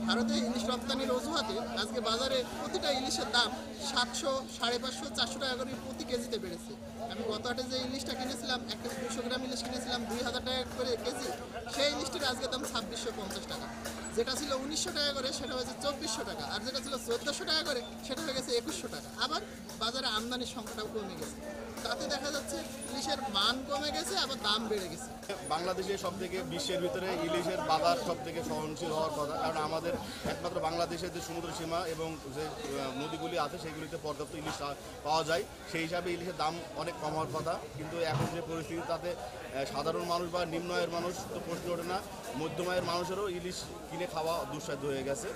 ভারতে ইলিশ রপ্তানির অজুহাতে আজকে বাজারে প্রতিটা ইলিশের দাম 700, 550, 400 টাকা করে প্রতি কেজিতে বেড়েছে। আমি গত হাটে যে ইলিশটা কিনেছিলাম, 1 কেজি 200 গ্রাম ইলিশ কিনেছিলাম 2000 টাকা করে কেজি, সেই ইলিশটির আজকে দাম 2650 টাকা। যেটা ছিল 1900 টাকা করে সেটা হয়েছে 2400 টাকা, আর যেটা ছিল 1400 টাকা করে সেটা হয়ে গেছে 2100 টাকা। আবার বাজারে আমদানির সংখ্যাটাও কমে গেছে, তাতে দেখা যাচ্ছে ইলিশের মান কমে গেছে, আবার দাম বেড়ে গেছে। বাংলাদেশে সব থেকে বিশ্বের ভিতরে ইলিশের বাজার সব থেকে সহনশীল হওয়ার কথা, কারণ আমাদের একমাত্র বাংলাদেশের যে সমুদ্র সীমা এবং যে নদীগুলি আছে সেগুলিতে পর্যাপ্ত ইলিশ পাওয়া যায়, সেই হিসাবে ইলিশের দাম অনেক কম হওয়ার কথা। কিন্তু এখন যে পরিস্থিতি, তাতে সাধারণ মানুষ বা নিম্ন আয়ের মানুষ তো প্রশ্ন ওঠে না, মধ্যম আয়ের মানুষেরও ইলিশ কিনে খাওয়া দুঃসাধ্য হয়ে গেছে।